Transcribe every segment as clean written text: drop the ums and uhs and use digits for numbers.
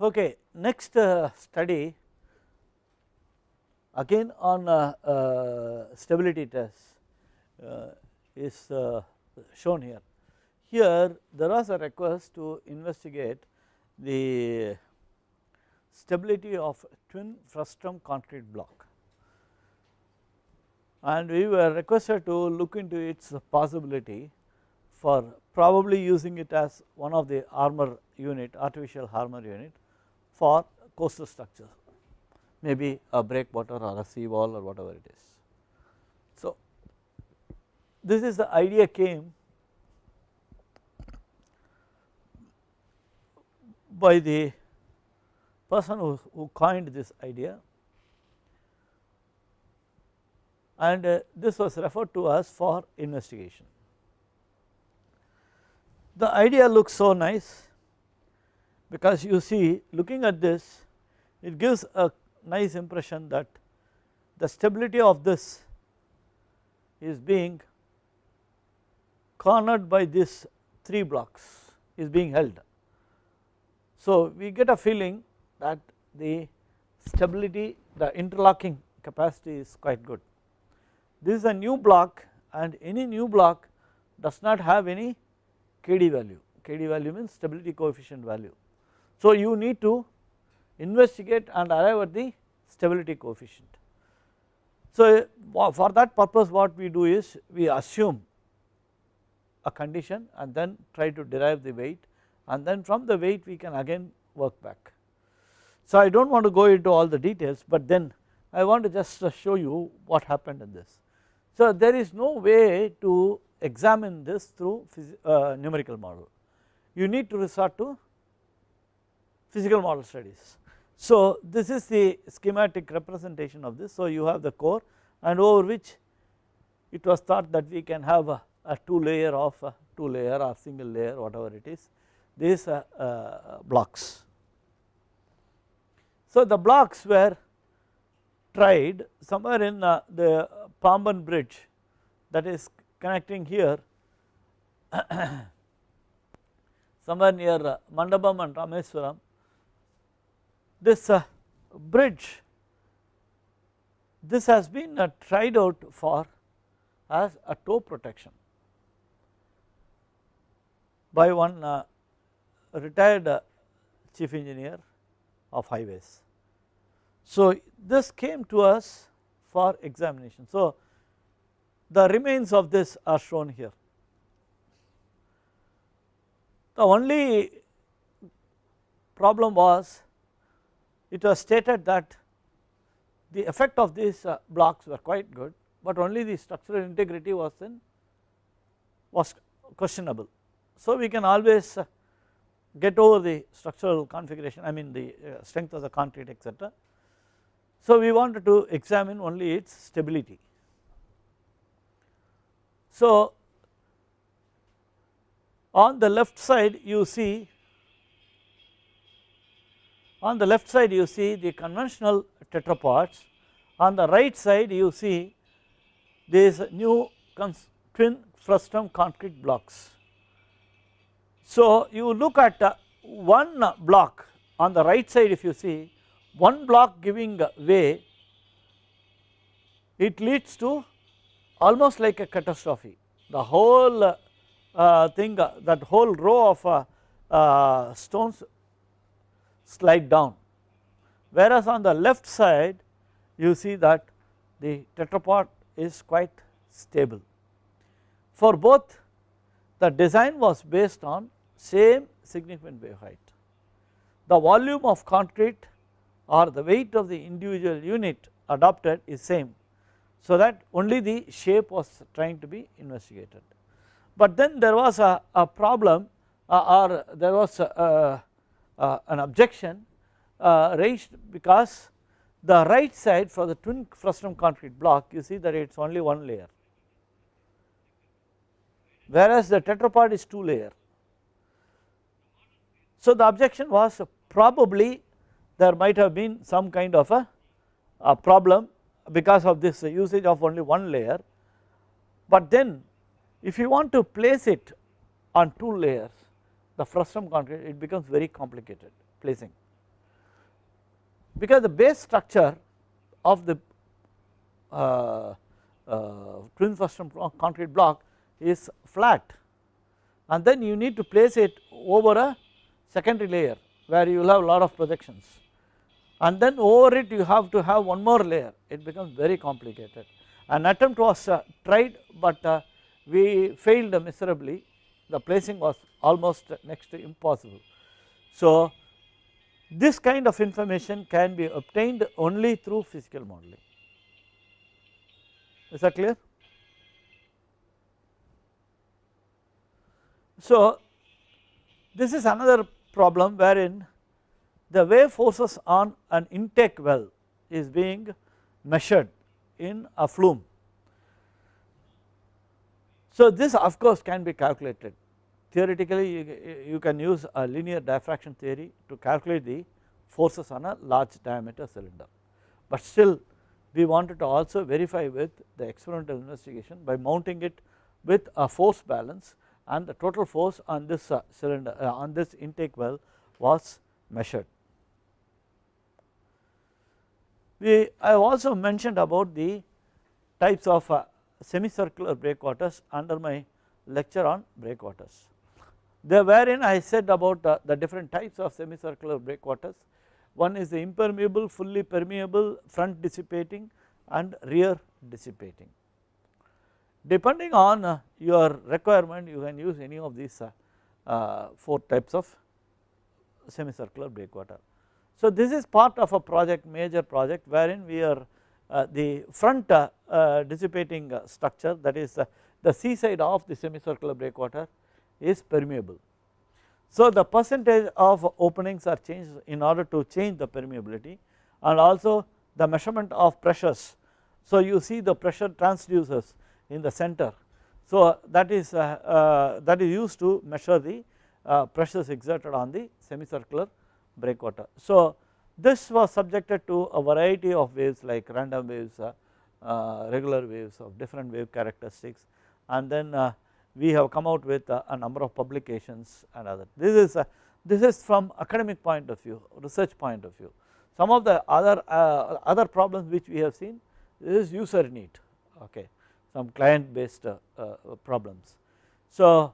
Okay, next study again on stability tests is shown here. Here there was a request to investigate the stability of twin frustum concrete block, and we were requested to look into its possibility for probably using it as one of the armor unit, artificial armor unit for coastal structure, maybe a breakwater or a sea wall or whatever it is. So, this is the idea came by the person who coined this idea, and this was referred to us for investigation. The idea looks so nice because you see, looking at this, it gives a nice impression that the stability of this is being cornered by these 3 blocks, is being held. So, we get a feeling that the stability, the interlocking capacity is quite good. This is a new block, and any new block does not have any KD value. KD value means stability coefficient value. So, you need to investigate and arrive at the stability coefficient. So, for that purpose what we do is we assume a condition and then try to derive the weight, and then from the weight we can again work back. So, I do not want to go into all the details, but then I want to just show you what happened in this. So, there is no way to examine this through numerical model, you need to resort to physical model studies. So, this is the schematic representation of this. So, you have the core, and over which it was thought that we can have a 2 layer of 2 layer or single layer, whatever it is, these blocks. So, the blocks were tried somewhere in the Pamban bridge, that is connecting here somewhere near Mandapam and Rameswaram. This bridge, this has been tried out for as a tow protection by one retired chief engineer of highways. So, this came to us for examination. So, the remains of this are shown here. The only problem was, it was stated that the effect of these blocks were quite good, but only the structural integrity was questionable. So, we can always get over the structural configuration, I mean the strength of the concrete, etc. So, we wanted to examine only its stability. So, on the left side you see, the conventional tetrapods, on the right side you see these new twin frustum concrete blocks. So, you look at one block on the right side, if you see one block giving way, it leads to almost like a catastrophe. The whole thing, that whole row of stones slide down, whereas on the left side you see that the tetrapod is quite stable. For both, the design was based on same significant wave height. The volume of concrete or the weight of the individual unit adopted is same, so that only the shape was trying to be investigated. But then there was a problem, or there was an objection raised, because the right side for the twin frustum concrete block, you see that it is only 1 layer, whereas the tetrapod is 2 layer. So, the objection was probably there might have been some kind of a problem because of this usage of only 1 layer, but then if you want to place it on 2 layers, the frustum concrete, it becomes very complicated placing. because the base structure of the twin frustum concrete block is flat, and then you need to place it over a secondary layer where you will have a lot of projections, and then over it you have to have one more layer. It becomes very complicated. An attempt was tried, but we failed miserably. The placing was almost next to impossible. So this kind of information can be obtained only through physical modeling. Is that clear? So this is another problem wherein the wave forces on an intake well is being measured in a flume. So this of course can be calculated. Theoretically you can use a linear diffraction theory to calculate the forces on a large diameter cylinder, but still we wanted to also verify with the experimental investigation by mounting it with a force balance, and the total force on this cylinder on this intake well was measured. I have also mentioned about the types of semicircular breakwaters under my lecture on breakwaters. There wherein I said about the different types of semicircular breakwaters. One is the impermeable, fully permeable, front dissipating and rear dissipating. Depending on your requirement, you can use any of these 4 types of semicircular breakwater. So this is part of a project, major project, wherein we are the front dissipating structure, that is the C side of the semicircular breakwater is permeable. So the percentage of openings are changed in order to change the permeability, and also the measurement of pressures. So you see the pressure transducers in the center, so that is used to measure the pressures exerted on the semicircular breakwater. So this was subjected to a variety of waves like random waves, regular waves of different wave characteristics, and then we have come out with a number of publications and other. This is from academic point of view, research point of view. Some of the other problems which we have seen, this is user need, okay, some client based problems. So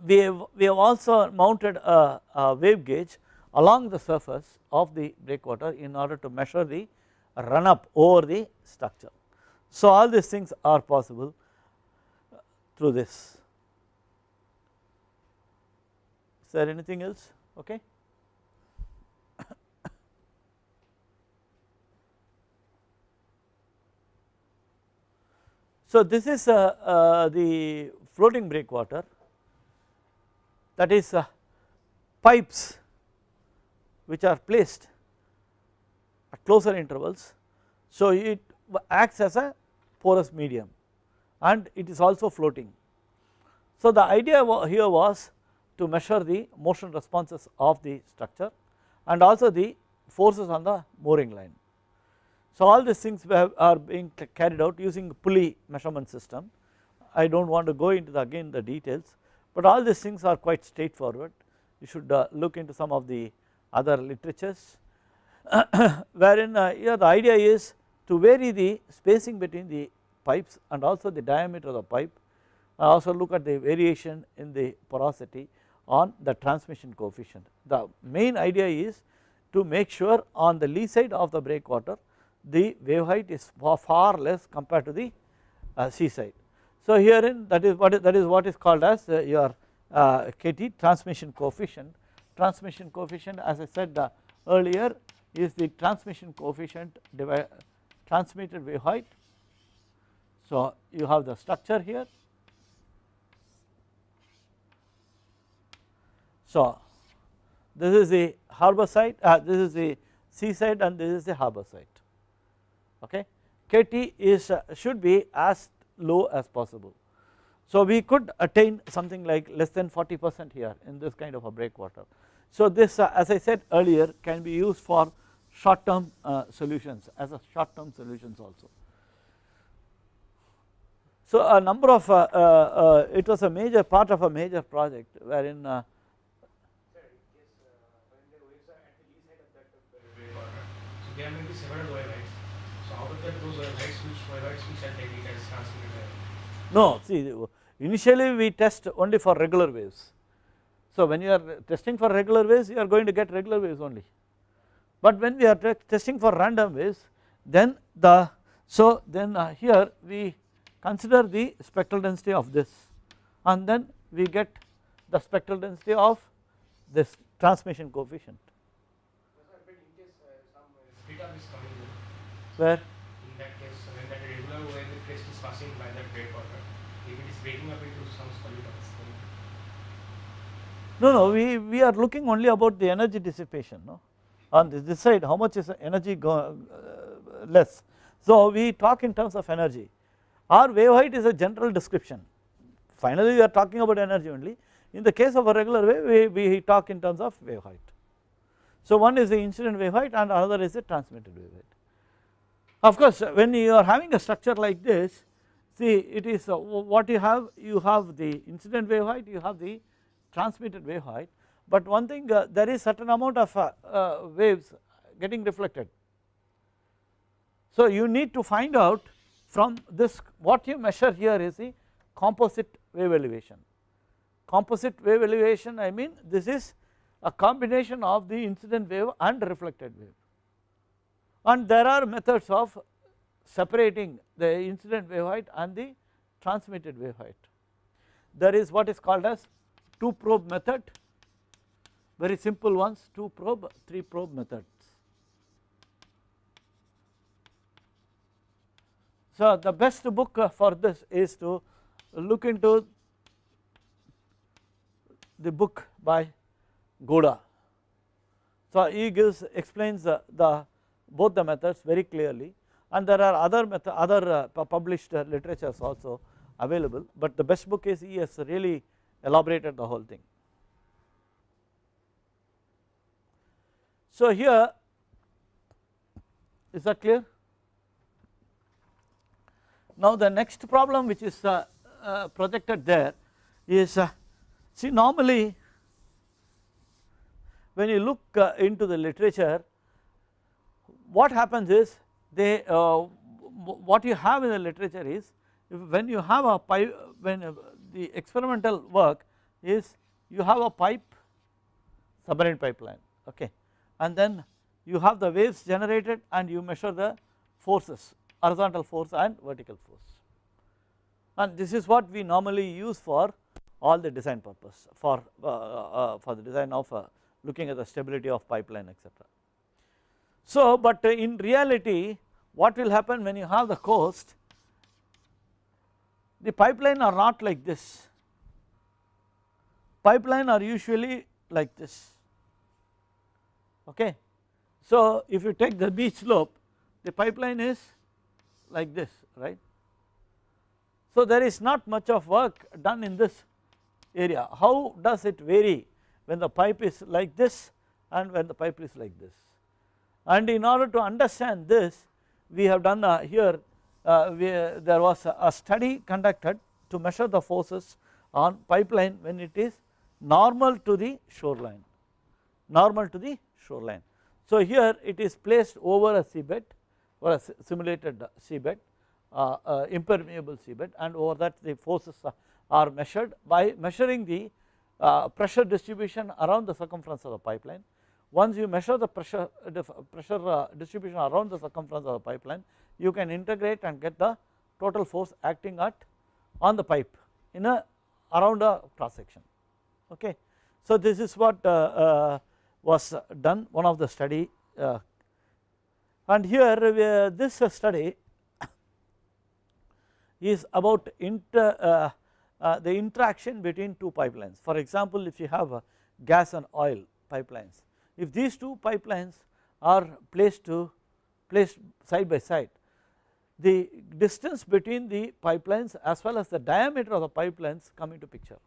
we have also mounted a wave gauge along the surface of the breakwater in order to measure the run up over the structure. So all these things are possible through this. Is there anything else? Okay. So this is the floating breakwater, that is pipes which are placed at closer intervals. So it acts as a porous medium and it is also floating. So the idea here was to measure the motion responses of the structure and also the forces on the mooring line. So all these things are being carried out using pulley measurement system. I do not want to go into again the details, but all these things are quite straightforward. You should look into some of the other literatures wherein here the idea is to vary the spacing between the pipes and also the diameter of the pipe, also look at the variation in the porosity on the transmission coefficient. The main idea is to make sure on the lee side of the breakwater the wave height is far less compared to the sea side. So herein that is what is called as your KT, transmission coefficient. Transmission coefficient, as I said earlier, is the transmission coefficient transmitted wave height. So you have the structure here. So this is the harbor side, this is the sea side, and this is the harbor side. Okay, KT is should be as low as possible. So we could attain something like less than 40% here in this kind of a breakwater. So this, as I said earlier, can be used for short term solutions, as a short term solutions also. So a number of it was a major part of a major project wherein be several wavelengths. So out of that, those wavelengths which are taken as transmitted wave? No, see, initially we test only for regular waves. So when you are testing for regular waves, you are going to get regular waves only. But when we are testing for random waves, then here we consider the spectral density of this, and then we get the spectral density of this transmission coefficient. But in case some speed up is coming in, where in that case, when that regular wave crest is passing by that breakwater, if it is breaking up into some speed up, no, we are looking only about the energy dissipation, no, on this side how much is the energy less. So we talk in terms of energy. Our wave height is a general description, finally we are talking about energy only. In the case of a regular wave, we talk in terms of wave height. So one is the incident wave height and another is the transmitted wave height. Of course when you are having a structure like this, see it is what you have the incident wave height, you have the transmitted wave height, but one thing there is certain amount of waves getting reflected. So you need to find out from this, what you measure here is the composite wave elevation. Composite wave elevation, I mean this is a combination of the incident wave and reflected wave, and there are methods of separating the incident wave height and the transmitted wave height. There is what is called as 2 probe method, very simple ones, 2 probe, 3 probe methods. So the best book for this is to look into the book by Gouda. So he explains both the methods very clearly, and there are other published literatures also available, but the best book is, he has really elaborated the whole thing. So here, is that clear? Now the next problem which is projected there is, see normally when you look into the literature, what happens is what you have in the literature is, when you have a pipe, when the experimental work is, you have a pipe, submarine pipeline, okay, and then you have the waves generated and you measure the forces, horizontal force and vertical force, and this is what we normally use for all the design purpose, for the design of looking at the stability of pipeline, etc. So but in reality what will happen when you have the coast, the pipeline are not like this, pipeline are usually like this, okay. So if you take the beach slope, the pipeline is like this, right. So there is not much of work done in this area. How does it vary when the pipe is like this and when the pipe is like this? And in order to understand this, we have done here, there was a study conducted to measure the forces on pipeline when it is normal to the shoreline, normal to the shoreline. So here it is placed over a seabed or a simulated seabed, impermeable seabed, and over that the forces are measured by measuring the pressure distribution around the circumference of the pipeline. Once you measure the pressure distribution around the circumference of the pipeline, you can integrate and get the total force acting on the pipe in around a cross section, okay. So this is what was done, one of the study, and here this study is about the interaction between two pipelines. For example, if you have gas and oil pipelines, if these two pipelines are placed side by side, the distance between the pipelines as well as the diameter of the pipelines come into picture.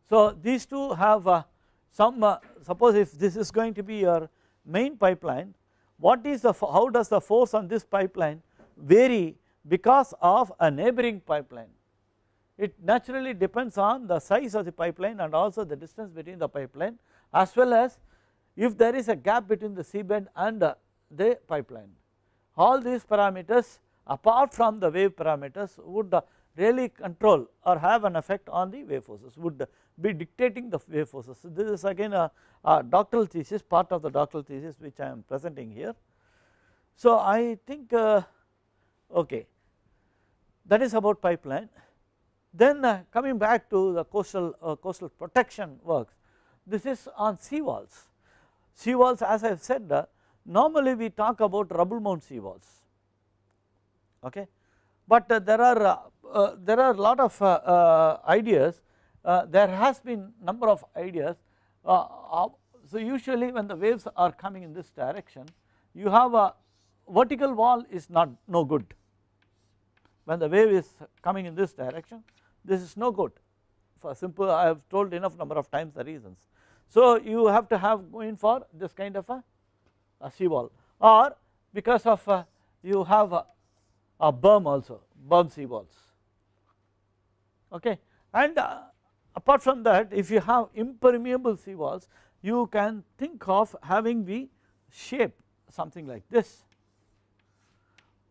So these two have suppose if this is going to be your main pipeline, what is how does the force on this pipeline vary because of a neighboring pipeline? It naturally depends on the size of the pipeline and also the distance between the pipeline, as well as if there is a gap between the seabed and the pipeline. all these parameters apart from the wave parameters would really control or have an effect on the wave forces, would be dictating the wave forces. So, this is again a doctoral thesis, part of the doctoral thesis which I am presenting here. So, I think okay, that is about pipeline. Then coming back to the coastal protection works, this is on seawalls. Seawalls, as I have said, normally we talk about rubble mount seawalls, okay, but there are a lot of ideas. There has been number of ideas. So usually when the waves are coming in this direction, you have a vertical wall is no good. When the wave is coming in this direction, this is no good, for simple, I have told enough number of times the reasons. So you have to have going for this kind of a seawall, or because of you have a berm also, berm seawalls, okay. And apart from that, if you have impermeable seawalls, you can think of having the shape something like this.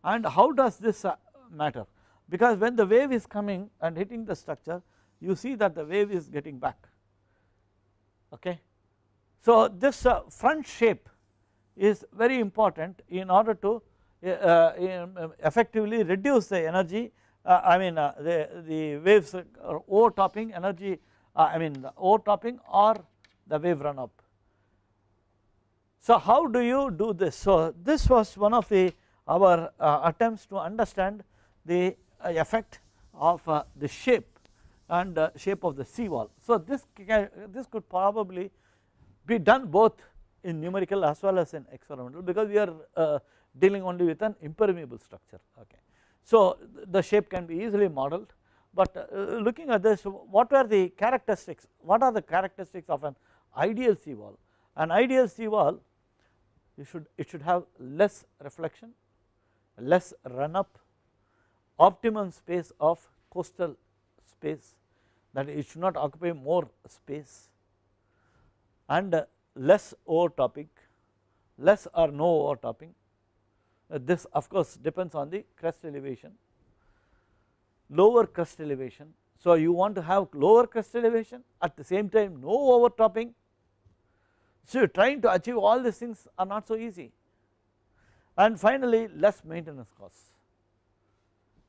And how does this matter? Because when the wave is coming and hitting the structure, you see that the wave is getting back, okay. So this front shape is very important in order to effectively reduce the energy, I mean the waves overtopping energy, I mean the overtopping or the wave run up. So how do you do this? So this was one of our attempts to understand the effect of the shape and shape of the seawall. So this could probably be done both in numerical as well as in experimental, because we are dealing only with an impermeable structure, okay. So the shape can be easily modeled, but looking at this, what are the characteristics, what are the characteristics of an ideal seawall? An ideal seawall, it should have less reflection, less run up, optimum space of coastal space, that it should not occupy more space, and less overtopping, less or no overtopping. This of course depends on the crest elevation, lower crest elevation. So you want to have lower crest elevation, at the same time no overtopping. So trying to achieve all these things are not so easy. And finally less maintenance costs.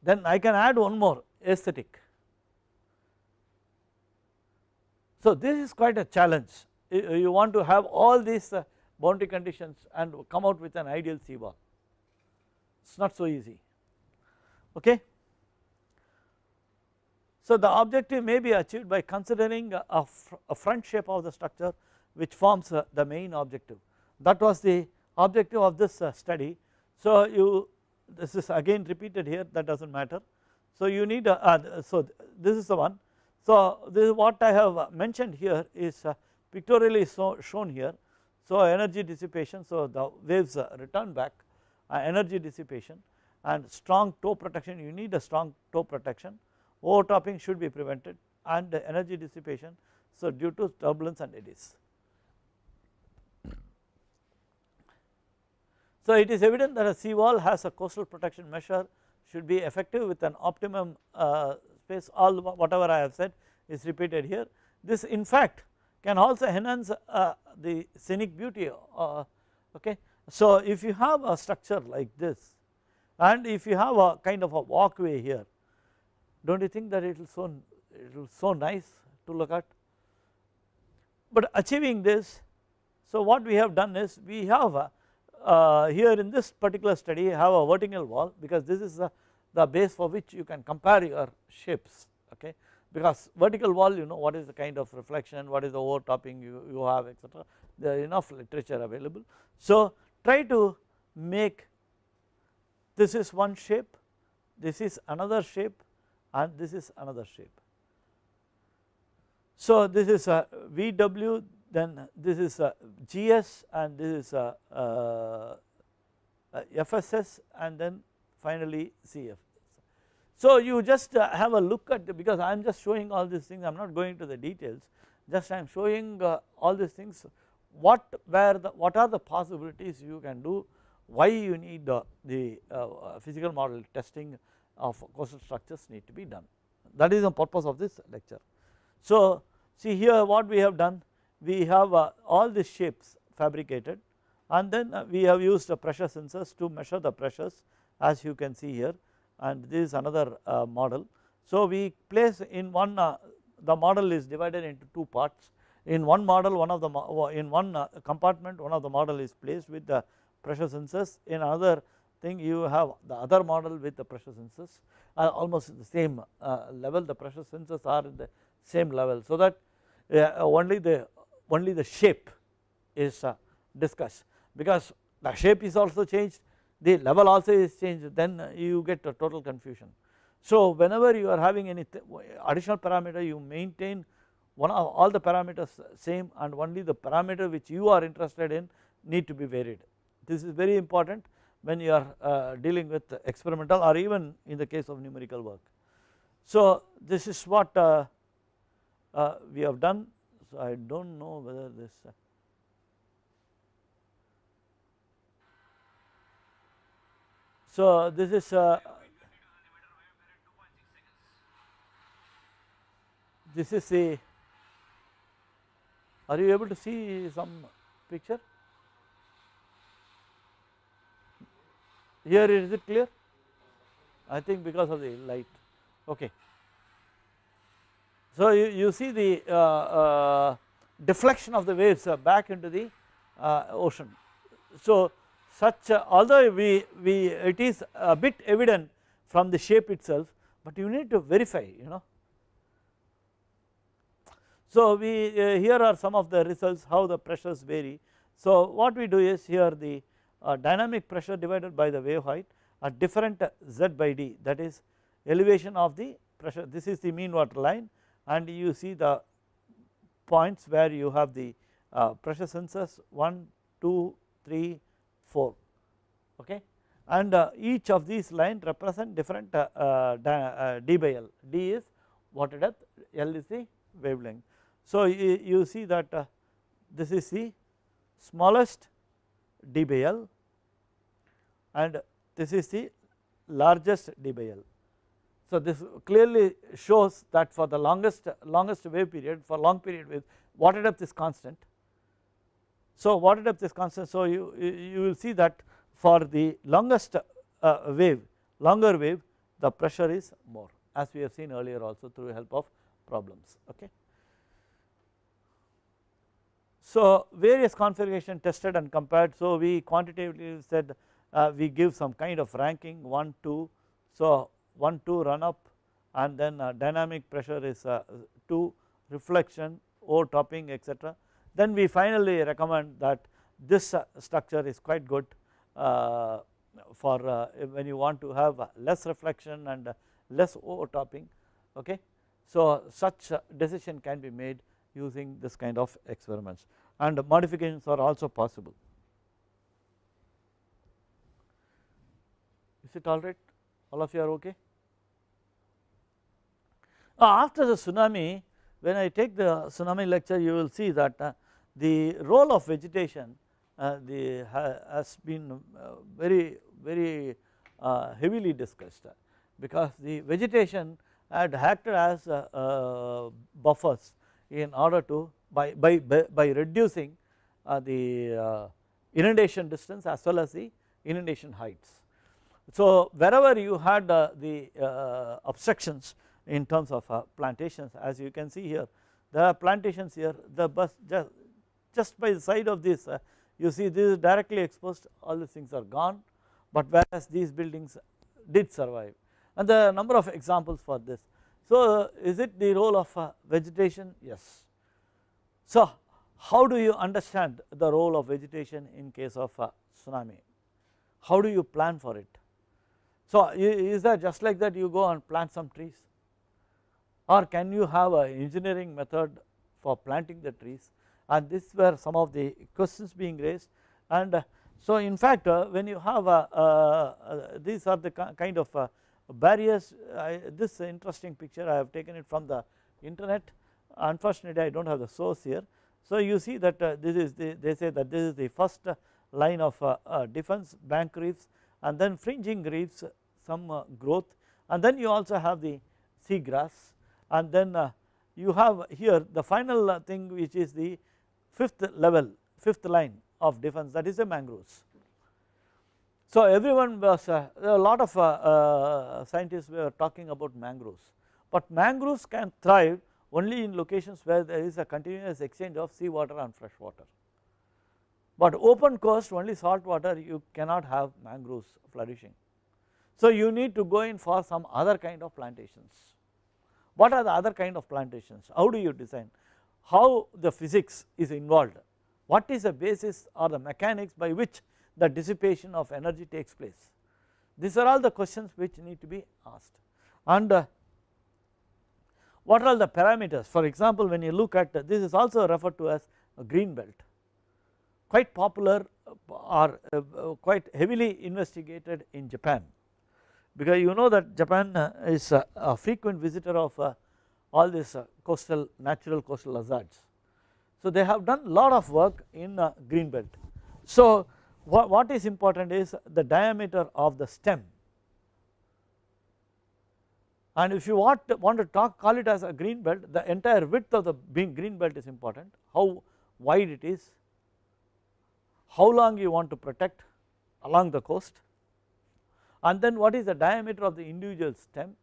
Then I can add one more, aesthetic. So this is quite a challenge. You want to have all these boundary conditions and come out with an ideal seawall. It is not so easy, okay. So the objective may be achieved by considering a front shape of the structure which forms the main objective. That was the objective of this study. So this is again repeated here, that does not matter. So you need so this is the one. So this is what I have mentioned here is pictorially shown here. So energy dissipation, so the waves return back, energy dissipation and strong toe protection, you need a strong toe protection, overtopping should be prevented, and energy dissipation, so due to turbulence and eddies. So it is evident that a seawall has a coastal protection measure should be effective with an optimum space, all whatever I have said is repeated here. This in fact can also enhance the scenic beauty, okay. So if you have a structure like this and if you have a kind of a walkway here, do not you think that it will so nice to look at? But achieving this, so what we have done is we have here in this particular study have a vertical wall, because this is the base for which you can compare your shapes, okay. Because vertical wall, you know what is the kind of reflection, what is the overtopping you have, etc. There is enough literature available. So try to make, this is one shape, this is another shape and this is another shape. So this is a VW, then this is a GS and this is a FSS and then finally CF. So you just have a look at, because I am just showing all these things, I am not going to the details, just I am showing all these things, what are the possibilities you can do why you need the physical model testing of coastal structures need to be done. That is the purpose of this lecture. So see here what we have done, we have all these shapes fabricated, and then we have used pressure sensors to measure the pressures, as you can see here, and this is another model. So we place in one the model is divided into two parts. In one model, in one compartment, one of the model is placed with the pressure sensors. In another thing, you have the other model with the pressure sensors, almost the same level. The pressure sensors are in the same level, so that only the shape is discussed, because the shape is also changed, the level also is changed, then you get a total confusion. So whenever you are having any additional parameter, you maintain one of all the parameters same, and only the parameter which you are interested in need to be varied. This is very important when you are dealing with experimental or even in the case of numerical work. So this is what we have done. So I do not know whether this so this is the, are you able to see some picture? Here is it clear? I think because of the light. Okay. So you see the deflection of the waves back into the ocean. So such although it is a bit evident from the shape itself, but you need to verify, you know. So we here are some of the results how the pressures vary. So what we do is here the dynamic pressure divided by the wave height at different z by d, that is elevation of the pressure. This is the mean water line, and you see the points where you have the pressure sensors 1, 2, 3, 4, okay, and each of these lines represent different d by L. D is water depth, L is the wavelength. So you see that this is the smallest d by L, and this is the largest d by L. So this clearly shows that for the longest wave period, for long period wave, water depth is constant. So water depth is constant. So you will see that for the longest longer wave, the pressure is more, as we have seen earlier also through help of problems. Okay. So various configuration tested and compared. So we quantitatively said we give some kind of ranking 1, 2. So 1, 2 run up, and then dynamic pressure is 2, reflection, overtopping, etc. Then we finally recommend that this structure is quite good for when you want to have less reflection and less overtopping. Okay. So such decision can be made using this kind of experiments, and modifications are also possible. Is it all right? All of you are okay? After the tsunami, when I take the tsunami lecture, you will see that the role of vegetation has been very heavily discussed, because the vegetation had acted as buffers in order to by reducing the inundation distance as well as the inundation heights. So wherever you had the obstructions in terms of plantations, as you can see here, there are plantations here, the bus just by the side of this you see this is directly exposed, all these things are gone, but whereas these buildings did survive, and there are a number of examples for this. So is it the role of vegetation? Yes. So how do you understand the role of vegetation in case of tsunami? How do you plan for it? So is that just like that you go and plant some trees, or can you have an engineering method for planting the trees? And these were some of the questions being raised. And so in fact when you have these are the kind of barriers. This interesting picture I have taken it from the internet, unfortunately I do not have the source here. So you see that this is they say that this is the first line of defense, bank reefs, and then fringing reefs, some growth, and then you also have the seagrass, and then you have here the final thing, which is the fifth level, fifth line of defense, that is the mangroves. So everyone was a lot of scientists were talking about mangroves, but mangroves can thrive only in locations where there is a continuous exchange of sea water and fresh water. But open coast, only salt water, you cannot have mangroves flourishing. So you need to go in for some other kind of plantations. What are the other kind of plantations? How do you design? How the physics is involved? What is the basis or the mechanics by which the dissipation of energy takes place? These are all the questions which need to be asked. And what are all the parameters? For example, when you look at this, is also referred to as a green belt, quite popular or quite heavily investigated in Japan, because you know that Japan is a frequent visitor of all these coastal, natural coastal hazards. So they have done a lot of work in green belt. So what is important is the diameter of the stem, and if you want to call it as a green belt, the entire width of the green belt is important, how wide it is, how long you want to protect along the coast, and then what is the diameter of the individual stem,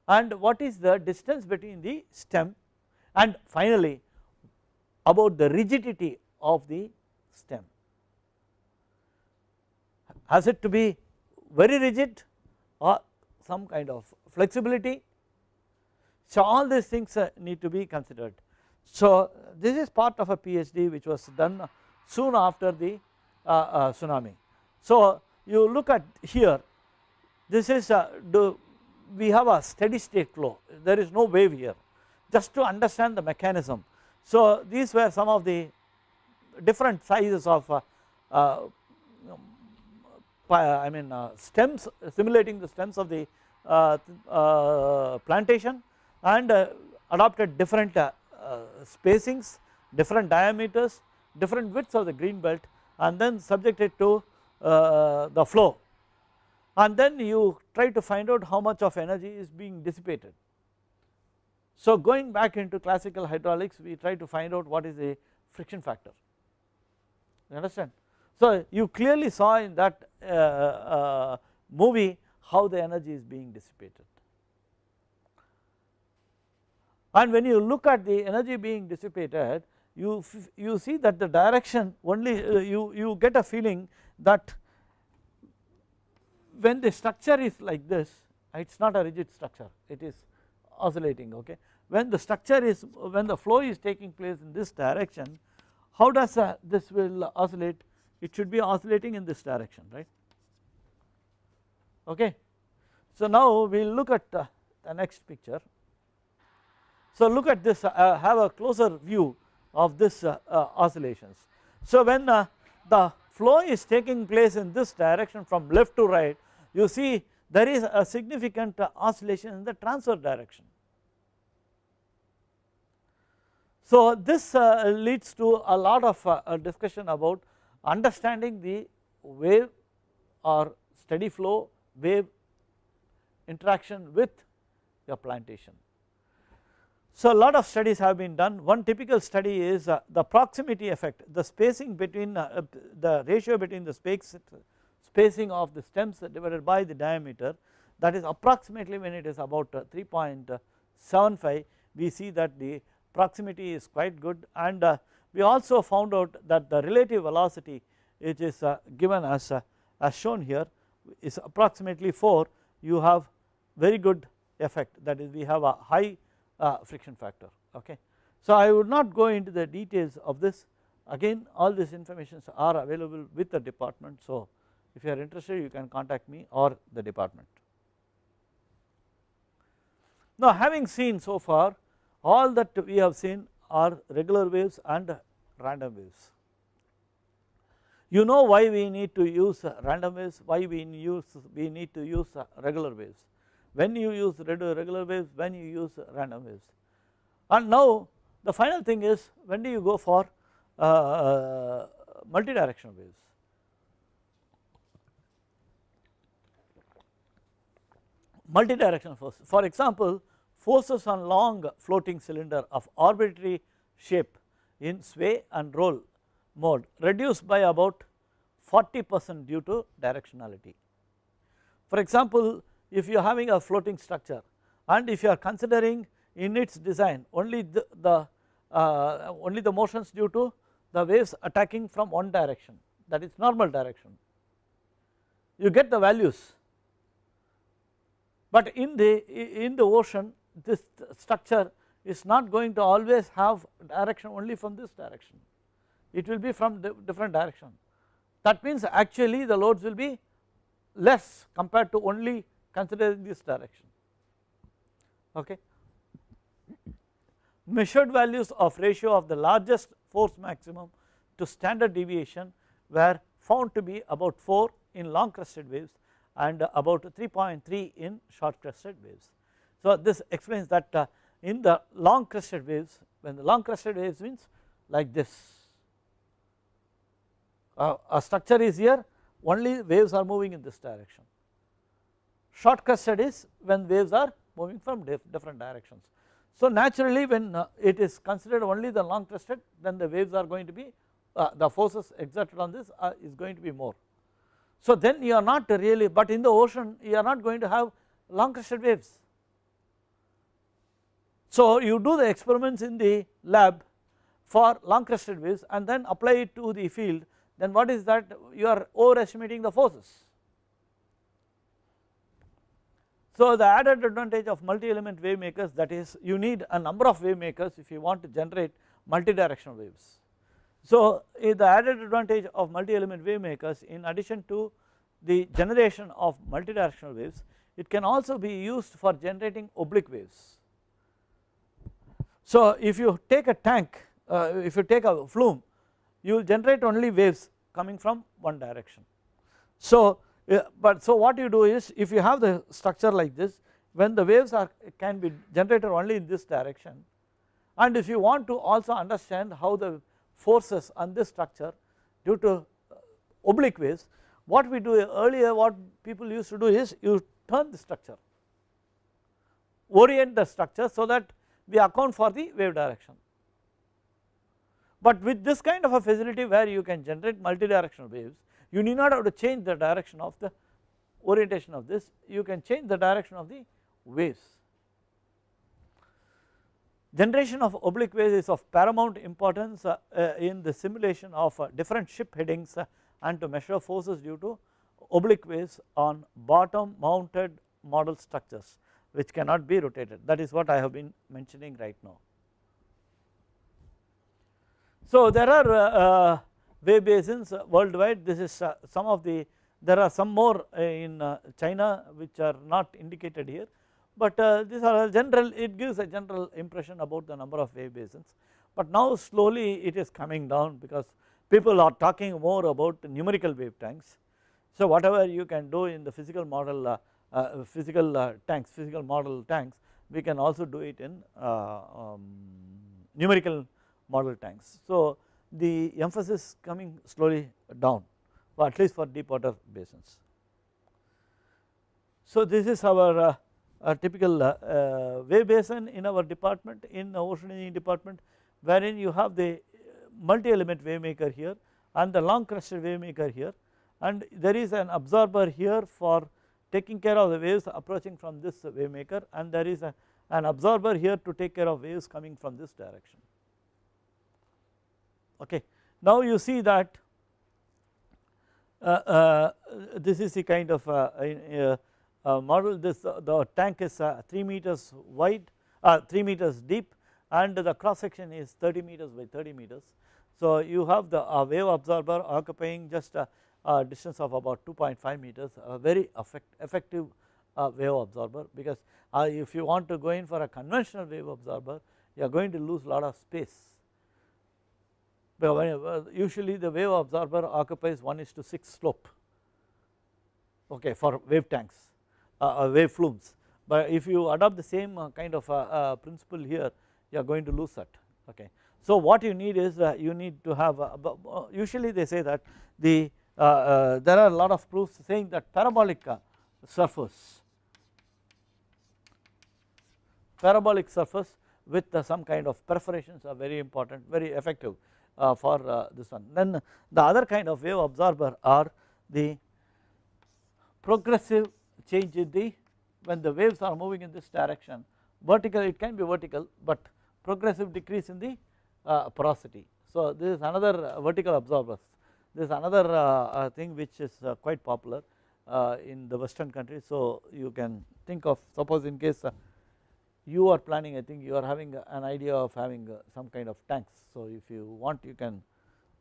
and what is the distance between the stem, and finally about the rigidity of the stem. Has it to be very rigid or some kind of flexibility? So all these things need to be considered. So this is part of a PhD which was done soon after the tsunami. So you look at here, this is we have a steady state flow, there is no wave here, just to understand the mechanism. So these were some of the different sizes of stems, simulating the stems of the plantation, and adopted different spacings, different diameters, different widths of the green belt, and then subjected to the flow, and then you try to find out how much of energy is being dissipated. So going back into classical hydraulics, we try to find out what is the friction factor, you understand. So you clearly saw in that movie how the energy is being dissipated, and when you look at the energy being dissipated, you see that the direction only, you get a feeling that when the structure is like this, it is not a rigid structure, it is oscillating, okay. When the structure is, when the flow is taking place in this direction, how does this will oscillate? It should be oscillating in this direction, right, okay. So now we will look at the next picture. So look at this, have a closer view of this oscillations. So when the flow is taking place in this direction from left to right, you see there is a significant oscillation in the transverse direction. So this leads to a lot of discussion about understanding the wave or steady flow wave interaction with your plantation. So a lot of studies have been done. One typical study is the proximity effect, the spacing between the ratio between the spacing of the stems divided by the diameter, that is approximately when it is about 3.75, we see that the proximity is quite good, and we also found out that the relative velocity which is given as shown here is approximately 4, you have very good effect, that is we have a high friction factor, okay. So I would not go into the details of this, again all these informations are available with the department, so if you are interested you can contact me or the department. Now having seen so far, all that we have seen are regular waves and random waves. You know why we need to use random waves, why we need to use regular waves, when you use regular waves, when you use random waves. And now the final thing is, when do you go for multidirectional waves. Multidirectional force, for example, forces on long floating cylinder of arbitrary shape in sway and roll mode reduced by about 40% due to directionality. For example, if you are having a floating structure and if you are considering in its design only the motions due to the waves attacking from one direction, that is normal direction, you get the values, but in the ocean this structure is not going to always have direction only from this direction, it will be from different direction. That means actually the loads will be less compared to only considering this direction. Okay. Measured values of ratio of the largest force maximum to standard deviation were found to be about 4 in long crested waves and about 3.3 in short crested waves. So this explains that in the long crested waves, when the long crested waves means like this, a structure is here, only waves are moving in this direction. Short crested is when waves are moving from different directions. So naturally when it is considered only the long crested, then the waves are going to be the forces exerted on this is going to be more. So then you are not really, but in the ocean you are not going to have long crested waves. So you do the experiments in the lab for long crested waves and then apply it to the field, then what is that? You are overestimating the forces. So the added advantage of multi-element wave makers, that is you need a number of wave makers if you want to generate multi-directional waves. So the added advantage of multi-element wave makers, in addition to the generation of multi-directional waves, it can also be used for generating oblique waves. So if you take a tank, if you take a flume, you will generate only waves coming from one direction. So so what you do is, if you have the structure like this, when the waves can be generated only in this direction, and if you want to also understand how the forces on this structure due to oblique waves, what we do earlier, what people used to do is you turn the structure, orient the structure so that we account for the wave direction. But with this kind of a facility where you can generate multidirectional waves, you need not have to change the direction of the orientation of this, you can change the direction of the waves. Generation of oblique waves is of paramount importance in the simulation of different ship headings and to measure forces due to oblique waves on bottom mounted model structures which cannot be rotated. That is what I have been mentioning right now. So there are wave basins worldwide. This is some of the, there are some more in China which are not indicated here, but these are general, it gives a general impression about the number of wave basins. But now slowly it is coming down because people are talking more about numerical wave tanks. So whatever you can do in the physical model physical model tanks, we can also do it in numerical model tanks. So the emphasis coming slowly down, or at least for deep water basins. So this is our typical wave basin in our department, in the ocean engineering department, wherein you have the multi-element wave maker here and the long crested wave maker here, and there is an absorber here for taking care of the waves approaching from this wave maker, and there is an absorber here to take care of waves coming from this direction. Okay. Now you see that this is the kind of model. This the tank is 3 meters wide, 3 meters deep, and the cross section is 30 meters by 30 meters. So you have the wave absorber occupying just a distance of about 2.5 meters, a very effective wave absorber, because if you want to go in for a conventional wave absorber, you are going to lose a lot of space. Usually the wave absorber occupies 1:6 slope, okay, for wave tanks, wave flumes, but if you adopt the same kind of principle here, you are going to lose that. Okay. So what you need is you need to have usually they say that the there are a lot of proofs saying that parabolic surface with some kind of perforations are very important, very effective for this one. Then the other kind of wave absorber are the progressive change in the, when the waves are moving in this direction, vertical, it can be vertical, but progressive decrease in the porosity. So this is another vertical absorbers. This is another thing which is quite popular in the western countries. So you can think of, suppose in case you are planning, I think you are having an idea of having some kind of tanks. So if you want, you can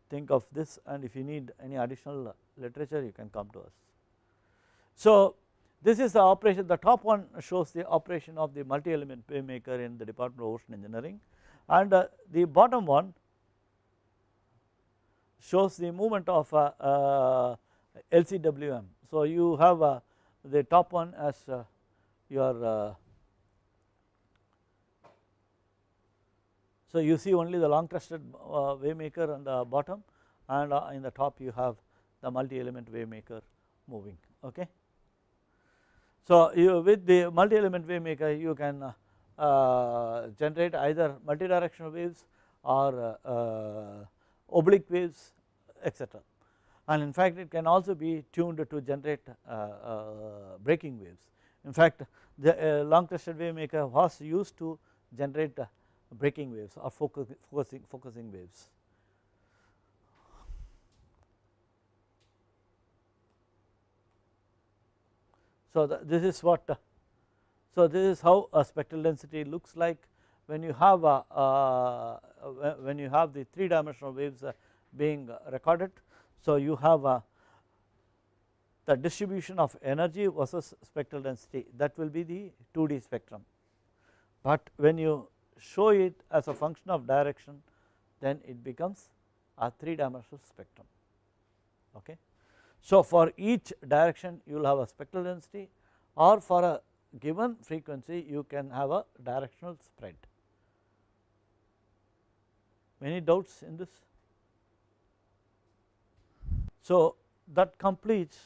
think of this, and if you need any additional literature, you can come to us. So this is the operation, the top one shows the operation of the multi-element wave maker in the Department of Ocean Engineering, and the bottom one shows the movement of LCWM. So you have the top one as your so you see only the long crested wave maker on the bottom, and in the top you have the multi-element wave maker moving. Okay. So you, with the multi-element wave maker, you can generate either multidirectional waves or oblique waves, etc. And in fact it can also be tuned to generate breaking waves. In fact the long crested wave maker was used to generate breaking waves or focusing waves. So this is what so this is how a spectral density looks like when you have when you have the 3-dimensional waves being recorded. So you have the distribution of energy versus spectral density, that will be the 2D spectrum, but when you show it as a function of direction, then it becomes a 3-dimensional spectrum. Okay. So for each direction you will have a spectral density, or for a given frequency you can have a directional spread. Any doubts in this? So that completes